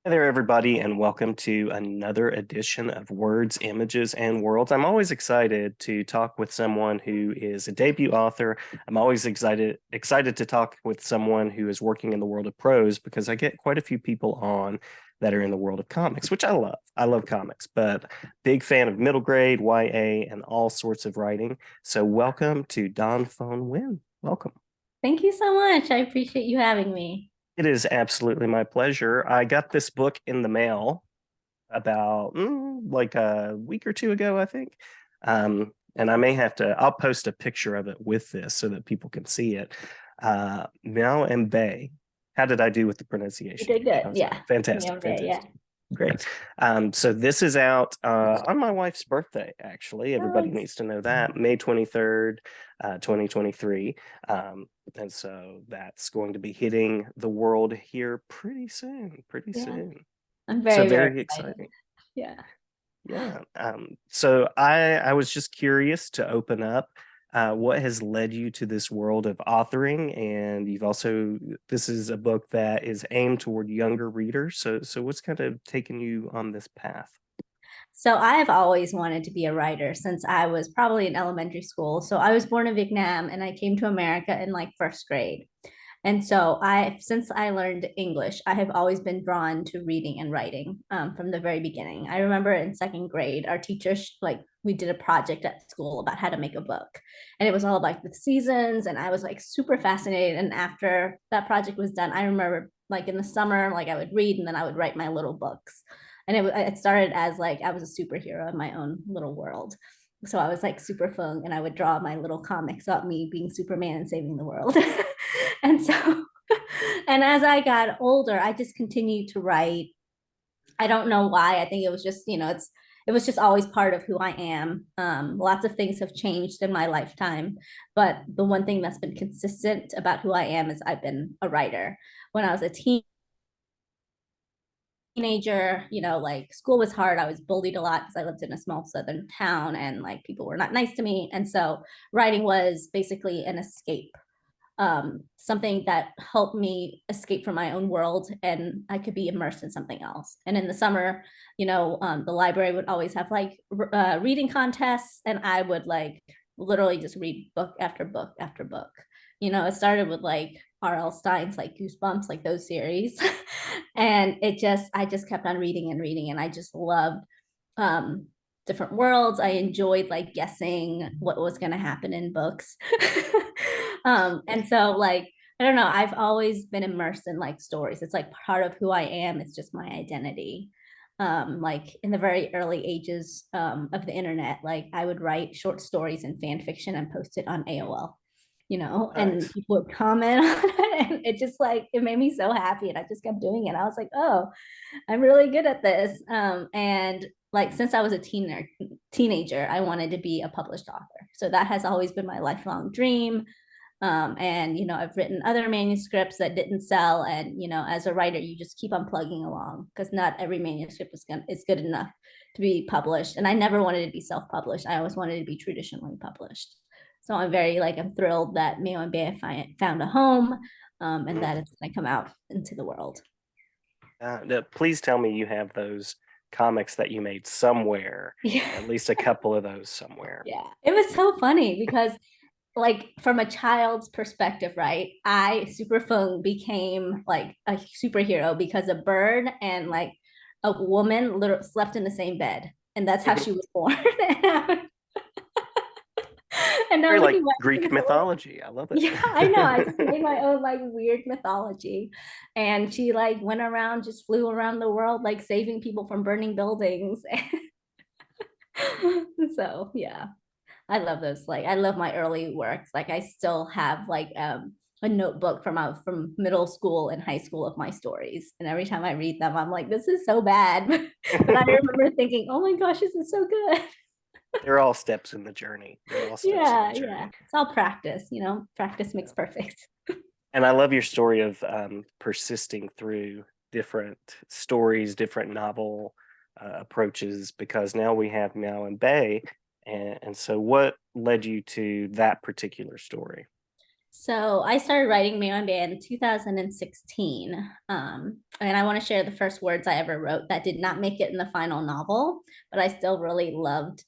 Hey there, everybody, and welcome to another edition of Words, Images, and Worlds. I'm always excited to talk with someone who is a debut author. I'm always excited to talk with someone who is working in the world of prose because I get quite a few people on that are in the world of comics, which I love. I love comics, but big fan of middle grade, YA, and all sorts of writing. So welcome to Doan Phuong Nguyen. Welcome. Thank you so much. I appreciate you having me. It is absolutely my pleasure. I got this book in the mail about like a week or two ago, I think. And I may have to, I'll post a picture of it with this so that people can see it. Mèo and Bay. How did I do with the You pronunciation? did good. How's that? Yeah. Fantastic, Yeah. Yeah. fantastic. Great. So this is out on my wife's birthday, actually. Everybody Oh, needs to know that. May 23rd, 2023. Um, and so that's going to be hitting the world here pretty soon, pretty yeah. soon. I'm So very, very very excited. exciting. Yeah. Yeah. So I was just curious to open up what has led you to this world of authoring, and you've also this is a book that is aimed toward younger readers. So what's kind of taken you on this path? So I've always wanted to be a writer since I was probably in elementary school. So I was born in Vietnam and I came to America in like first grade. And so since I learned English, I have always been drawn to reading and writing from the very beginning. I remember in second grade, our teachers, like, we did a project at school about how to make a book. And it was all about the seasons. And I was like super fascinated. And after that project was done, I remember like in the summer, like I would read and then I would write my little books. And it started as like I was a superhero in my own little world. So I was like super fun and I would draw my little comics about me being Superman and saving the world. And so, and as I got older, I just continued to write. I don't know why. I think it was just, it was just always part of who I am. Lots of things have changed in my lifetime, but the one thing that's been consistent about who I am is I've been a writer. When I was a teenager, like school was hard. I was bullied a lot because I lived in a small southern town and like people were not nice to me. And so writing was basically an escape, something that helped me escape from my own world and I could be immersed in something else. And in the summer, the library would always have like reading contests, and I would like literally just read book after book after book. It started with like R.L. Stein's like Goosebumps, like those series. And I just kept on reading and reading, and I just loved um, different worlds. I enjoyed like guessing what was going to happen in books. And so like I don't know, I've always been immersed in like stories. It's like part of who I am. It's just my identity. Like in the very early ages of the internet, like I would write short stories and fan fiction and post it on AOL, and Nice. people would comment on it, and it just like it made me so happy, and I just kept doing it. I was like, oh, I'm really good at this. And like since I was a teenager, I wanted to be a published author. So that has always been my lifelong dream. And I've written other manuscripts that didn't sell, and as a writer, you just keep on plugging along because not every manuscript is good enough to be published. And I never wanted to be self-published. I always wanted to be traditionally published. So I'm thrilled that Mèo and Bé found a home, and that it's going to come out into the world. Please tell me you have those comics that you made somewhere, Yeah. at least a couple of those somewhere. Yeah. It was so funny because like from a child's perspective, right? I Super Fung became like a superhero because a bird and like a woman literally slept in the same bed. And that's how she was born. And now Very like looking back, Greek it's like, mythology. I love it. yeah, I know. I just made my own like weird mythology. And she like went around, just flew around the world, like saving people from burning buildings. So yeah. I love those. Like, I love my early works. Like, I still have like a notebook from middle school and high school of my stories, and every time I read them, I'm like, this is so bad. But I remember thinking, oh my gosh, this is so good. They're all steps in the journey. They're all steps in the Yeah, yeah. journey. It's all practice. Practice makes Yeah. perfect. And I love your story of persisting through different stories, different novel approaches, because now we have Meow and Bay. And so, what led you to that particular story? So I started writing Mèo and Bé in 2016. And I want to share the first words I ever wrote that did not make it in the final novel, but I still really loved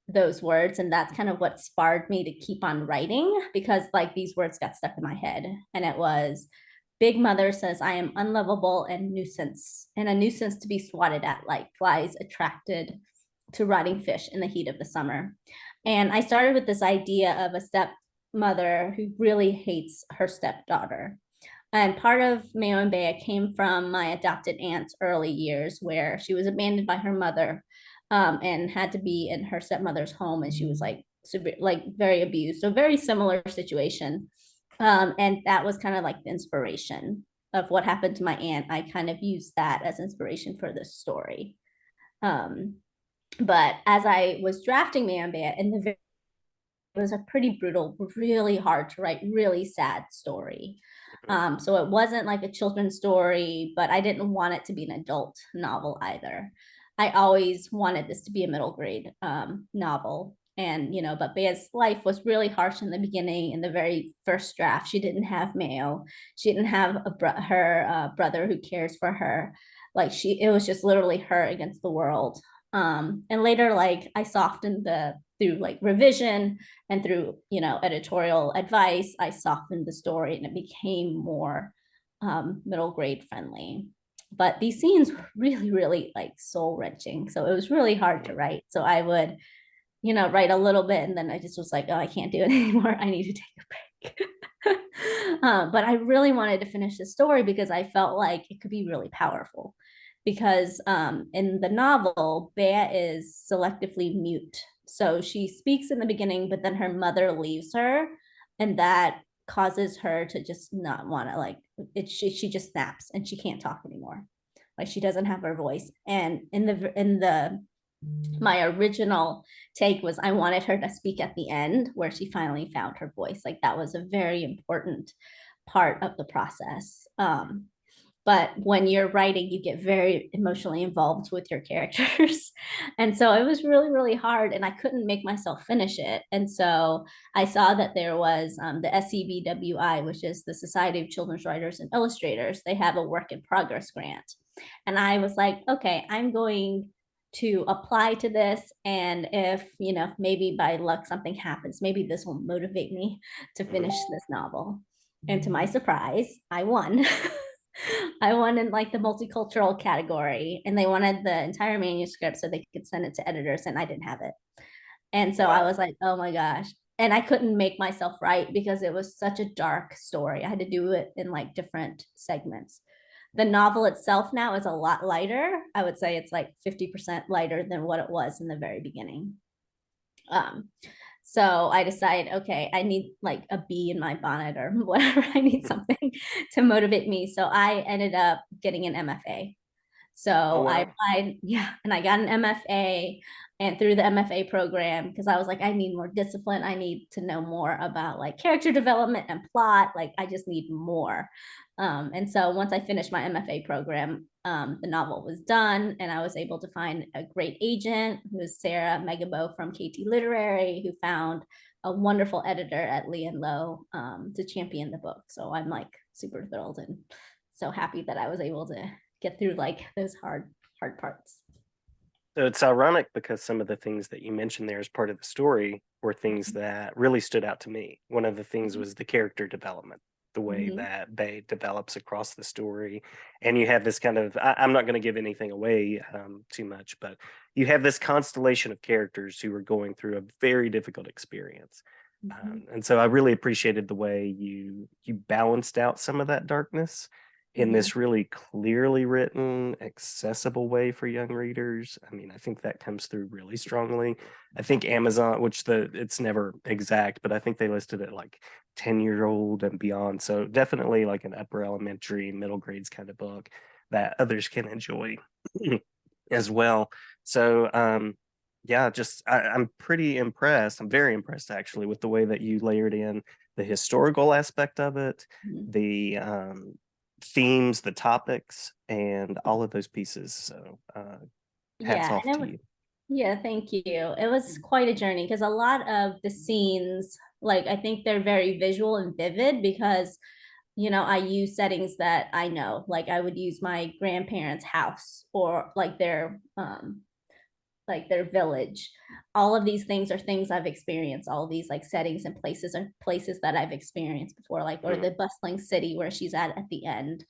those words. And that's kind of what sparred me to keep on writing because like these words got stuck in my head. And it was Big Mother says I am unlovable and a nuisance to be swatted at like flies attracted to rotting fish in the heat of the summer. And I started with this idea of a stepmother who really hates her stepdaughter. And part of Mèo and Bay came from my adopted aunt's early years, where she was abandoned by her mother and had to be in her stepmother's home, and she was like like very abused. So very similar situation, and that was kind of like the inspiration of what happened to my aunt. I kind of used that as inspiration for this story. Um, but as I was drafting Mèo and Bay, in the it was a pretty brutal, really hard to write, really sad story. So it wasn't like a children's story, but I didn't want it to be an adult novel either. I always wanted this to be a middle grade novel. And, you know, but Bea's life was really harsh in the beginning. In the very first draft, she didn't have Mayo. She didn't have her brother who cares for her. Like it was just literally her against the world. And later, like I softened through like revision and through editorial advice, I softened the story and it became more middle grade friendly. But these scenes were really, really like soul wrenching, so it was really hard to write. So I would write a little bit and then I just was like, oh, I can't do it anymore, I need to take a break. But I really wanted to finish the story because I felt like it could be really powerful. Because in the novel, Bea is selectively mute. So she speaks in the beginning, but then her mother leaves her, and that causes her to just not want to like it. She just snaps and she can't talk anymore. Like she doesn't have her voice. And in the my original take was I wanted her to speak at the end where she finally found her voice. Like that was a very important part of the process. But when you're writing, you get very emotionally involved with your characters. And so it was really, really hard, and I couldn't make myself finish it. And so I saw that there was the SCBWI, which is the Society of Children's Writers and Illustrators. They have a work in progress grant. And I was like, okay, I'm going to apply to this. And if, maybe by luck something happens, maybe this will motivate me to finish this novel. And to my surprise, I won. I won in like the multicultural category, and they wanted the entire manuscript so they could send it to editors, and I didn't have it. And so I Wow. was like, oh my gosh. And I couldn't make myself write because it was such a dark story. I had to do it in like different segments. The novel itself now is a lot lighter. I would say it's like 50% lighter than what it was in the very beginning. Um, so I decided, okay, I need like a bee in my bonnet or whatever. I need something to motivate me. So I ended up getting an MFA. Oh So I wow. applied, yeah, and I got an MFA. And through the MFA program, because I was like, I need more discipline. I need to know more about like character development and plot. Like, I just need more. And so once I finished my MFA program, the novel was done, and I was able to find a great agent who is Sarah Megabo from KT Literary, who found a wonderful editor at Lee and Low to champion the book. So I'm like super thrilled and so happy that I was able to get through like those hard parts. So it's ironic because some of the things that you mentioned there as part of the story were things that really stood out to me. One of the things was the character development, the way Mm-hmm. that Bay develops across the story. And you have this kind of, I'm not going to give anything away too much, but you have this constellation of characters who are going through a very difficult experience. Mm-hmm. And so I really appreciated the way you balanced out some of that darkness in Mm-hmm. this really clearly written, accessible way for young readers. I mean, I think that comes through really strongly. I think Amazon, which it's never exact, but I think they listed it like 10-year-old and beyond. So definitely like an upper elementary, middle grades kind of book that others can enjoy as well. So yeah, just I'm pretty impressed. I'm very impressed actually with the way that you layered in the historical aspect of it, Mm-hmm. the themes, the topics, and all of those pieces. So hats Yeah, off and to you. Yeah, thank you. It was quite a journey because a lot of the scenes, like I think they're very visual and vivid because, I use settings that I know. Like I would use my grandparents' house or like their village. All of these things are things I've experienced. All of these like settings and places are places that I've experienced before, like or Mhm. the bustling city where she's at the end.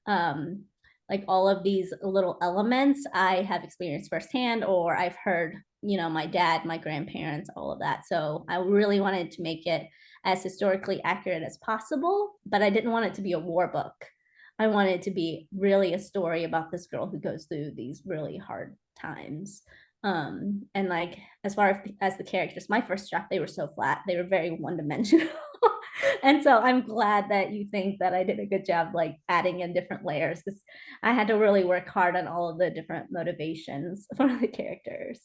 Um, like all of these little elements I have experienced firsthand, or I've heard, my dad, my grandparents, all of that. So I really wanted to make it as historically accurate as possible, but I didn't want it to be a war book. I wanted it to be really a story about this girl who goes through these really hard times. And like as far as the characters, my first draft, they were so flat, they were very one-dimensional. And so I'm glad that you think that I did a good job like adding in different layers, because I had to really work hard on all of the different motivations for the characters.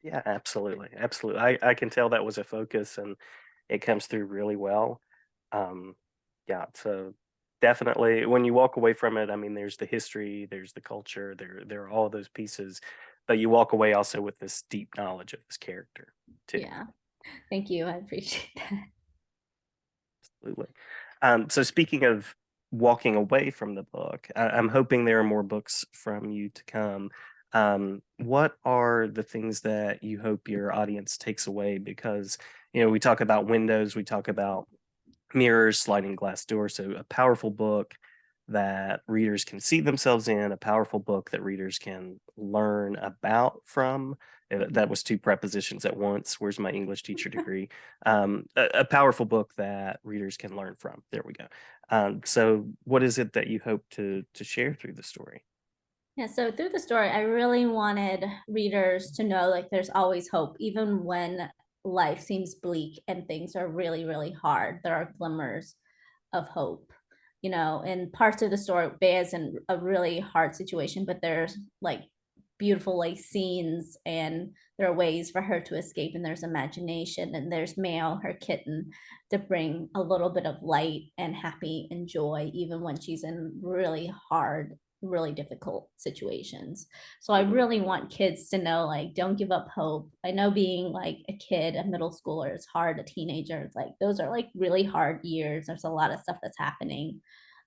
Yeah, absolutely. Absolutely. I can tell that was a focus and it comes through really well. Um, yeah, so definitely when you walk away from it, I mean, there's the history, there's the culture, there are all those pieces, but you walk away also with this deep knowledge of this character too. Yeah, thank you, I appreciate that. Absolutely. So speaking of walking away from the book, I'm hoping there are more books from you to come. What are the things that you hope your audience takes away? Because, we talk about windows, we talk about mirrors, sliding glass doors. So a powerful book that readers can see themselves in, a powerful book that readers can learn about from. That was two prepositions at once. Where's my English teacher degree? A powerful book that readers can learn from. There we go. So what is it that you hope to share through the story? Yeah, so through the story, I really wanted readers to know like there's always hope, even when life seems bleak and things are really, really hard. There are glimmers of hope. In parts of the story, Bea's in a really hard situation, but there's like beautiful like scenes and there are ways for her to escape, and there's imagination, and there's Mèo, her kitten, to bring a little bit of light and happy and joy even when she's in really hard, really difficult situations. So I Mhm. really want kids to know like don't give up hope. I know being like a kid, a middle schooler is hard, a teenager, it's like those are like really hard years. There's a lot of stuff that's happening.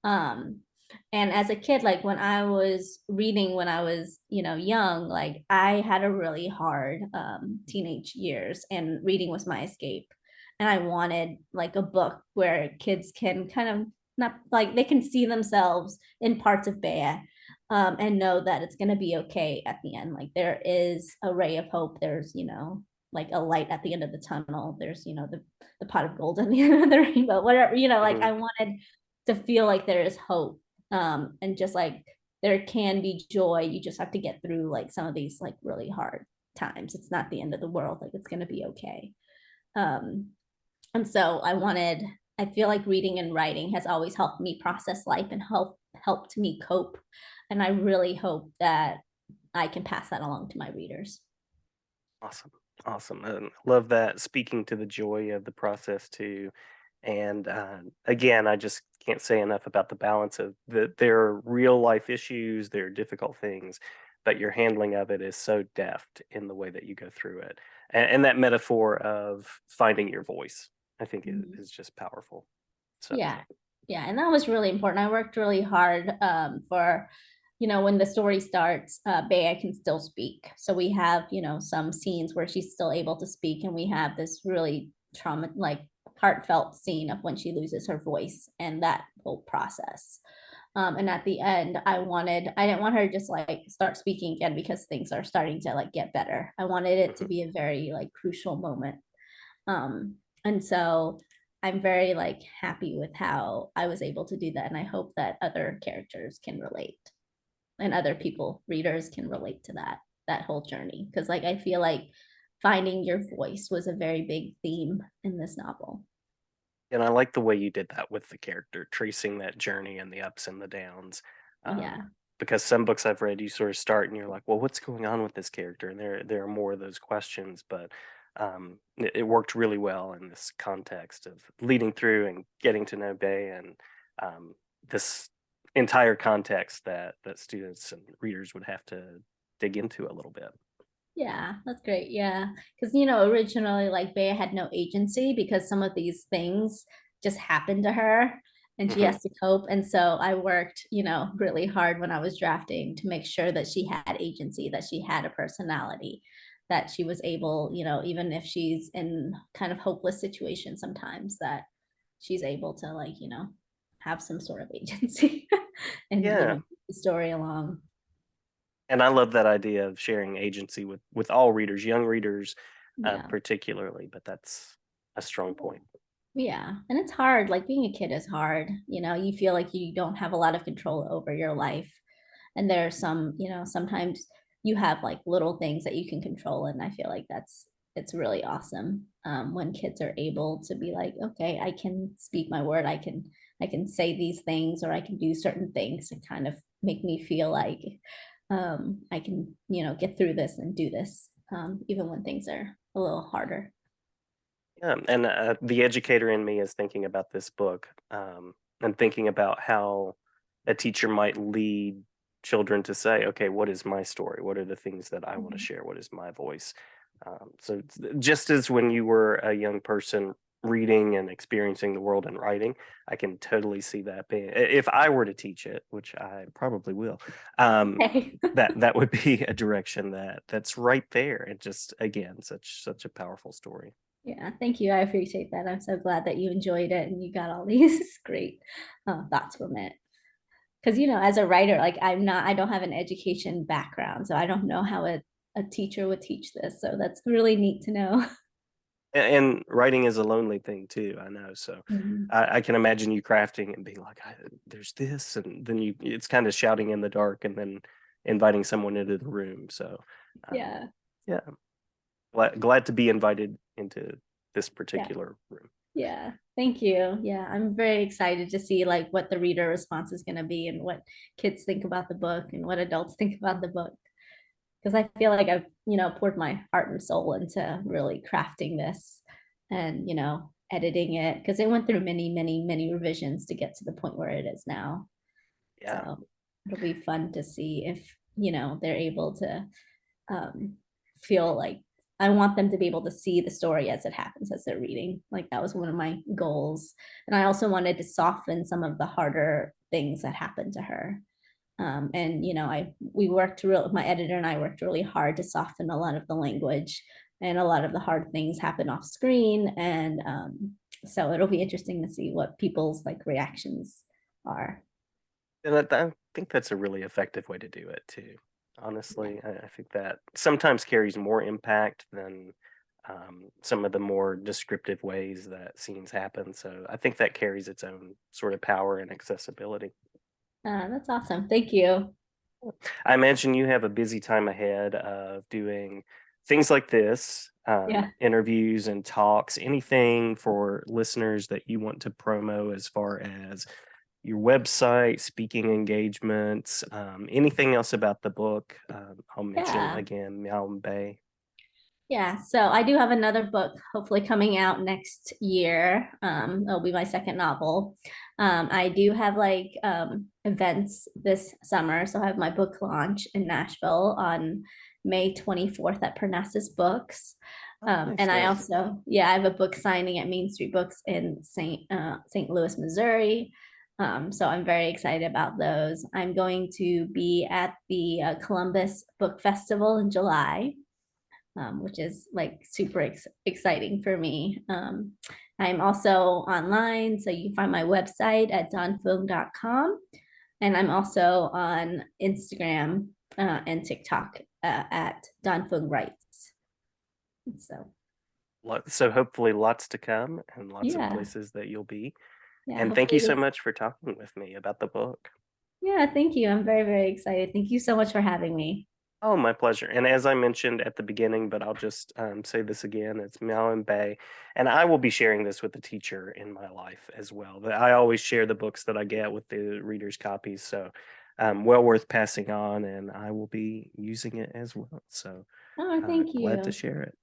Um and as a kid, like when I was reading when I was, young, like I had a really hard teenage years, and reading was my escape. And I wanted like a book where kids can kind of not like they can see themselves in parts of Bea, and know that it's going to be okay at the end. Like there is a ray of hope. There's, like a light at the end of the tunnel. There's, the pot of gold at the end of the rainbow, whatever, like Mhm. I wanted to feel like there is hope. And just like there can be joy. You just have to get through like some of these like really hard times. It's not the end of the world. Like it's going to be okay. Um, and so I feel like reading and writing has always helped me process life and helped me cope. And I really hope that I can pass that along to my readers. Awesome. Awesome. And love that. Speaking to the joy of the process too. And again, I just can't say enough about the balance of that there are real life issues, there are difficult things, but your handling of it is so deft in the way that you go through it. And that metaphor of finding your voice, I think Mhm. is just powerful. So Yeah. Yeah. And that was really important. I worked really hard for, when the story starts, Bea can still speak. So we have, some scenes where she's still able to speak, and we have this really like heartfelt scene of when she loses her voice and that whole process. And at the end, I didn't want her to just like start speaking again because things are starting to like get better. I wanted it to mhm. be a very like crucial moment. And so I'm very like happy with how I was able to do that. And I hope that other characters can relate, and other people, readers, can relate to that whole journey. Cause like I feel like finding your voice was a very big theme in this novel. And I like the way you did that with the character, tracing that journey and the ups and the downs. Um, Yeah. because some books I've read, you sort of start and you're like, well, what's going on with this character? And there are more of those questions, but it worked really well in this context of leading through and getting to know Bay and this entire context that students and readers would have to dig into a little bit. Yeah, that's great. Yeah. Because, originally, like, Bea had no agency because some of these things just happened to her and she Hmm. has to cope. And so I worked, really hard when I was drafting to make sure that she had agency, that she had a personality, that she was able, even if she's in kind of hopeless situations sometimes, that she's able to, like, have some sort of agency and, Yeah. the story along. And I love that idea of sharing agency with all readers, young readers, Yeah. particularly. But that's a strong point. Yeah. And it's hard. Like being a kid is hard. You feel like you don't have a lot of control over your life. And there are some, sometimes you have like little things that you can control. And I feel like it's really awesome when kids are able to be like, okay, I can speak my word. I can say these things, or I can do certain things to kind of make me feel like I can, get through this and do this, even when things are a little harder. Yeah, and the educator in me is thinking about this book, and thinking about how a teacher might lead children to say, "Okay, what is my story? What are the things that I want to Mhm. share? What is my voice?" Just as when you were a young person reading and experiencing the world and writing, I can totally see that being. If I were to teach it, which I probably will, um, Okay. that would be a direction that's right there, and just again, such a powerful story. Yeah, thank you. I appreciate that. I'm so glad that you enjoyed it and you got all these great thoughts from it. Because, as a writer, like I don't have an education background, so I don't know how a teacher would teach this. So that's really neat to know. And writing is a lonely thing too, I know. So Mhm. I can imagine you crafting and being like, "There's this," and then it's kind of shouting in the dark, and then inviting someone into the room. So, um, Yeah, yeah, glad to be invited into this yeah, particular room. yeah. Thank you. Yeah, I'm very excited to see like what the reader response is going to be and what kids think about the book and what adults think about the book. Because I feel like I've, poured my heart and soul into really crafting this and, editing it because it went through many, many, many revisions to get to the point where it is now. Yeah, So it'll be fun to see if, they're able to um, feel like I want them to be able to see the story as it happens as they're reading. Like that was one of my goals. And I also wanted to soften some of the harder things that happened to her, and my editor and I worked really hard to soften a lot of the language, and a lot of the hard things happen off screen. And so it'll be interesting to see what people's like reactions are. and I think that's a really effective way to do it too. Yeah. Honestly, I think that sometimes carries more impact than some of the more descriptive ways that scenes happen. So I think that carries its own sort of power and accessibility. That's awesome. Thank you. I imagine you have a busy time ahead of doing things like this, Yeah. interviews and talks, anything for listeners that you want to promo as far as your website, speaking engagements, anything else about the book. I'll mention Yeah. again, Meow and Bay. Yeah, so I do have another book hopefully coming out next year. It'll be my second novel. I do have like events this summer. So I have my book launch in Nashville on May 24th at Parnassus Books. Oh, nice, And I nice. also, yeah, I have a book signing at Main Street Books in St. Louis, Missouri. So I'm very excited about those. I'm going to be at the Columbus Book Festival in July, which is like super exciting for me. I'm also online, so you can find my website at doanphuong.com. And I'm also on Instagram and TikTok at Doan Phuong Writes. So, So hopefully lots to come and lots of yeah, places that you'll be. yeah, And thank you hopefully so this. much for talking with me about the book. Yeah, thank you. I'm very, very excited. Thank you so much for having me. Oh, my pleasure. And as I mentioned at the beginning, but I'll just say this again, it's Mèo and Bay. And I will be sharing this with the teacher in my life as well. But I always share the books that I get with the reader's copies. So well worth passing on. And I will be using it as well. So Oh, thank glad to you. share it.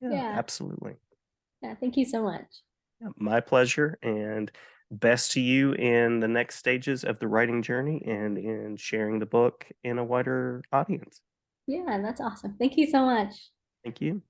Yeah, Yeah, absolutely. yeah, thank you so much. Yeah, my pleasure. And best to you in the next stages of the writing journey and in sharing the book in a wider audience. Yeah, that's awesome. Thank you so much. Thank you.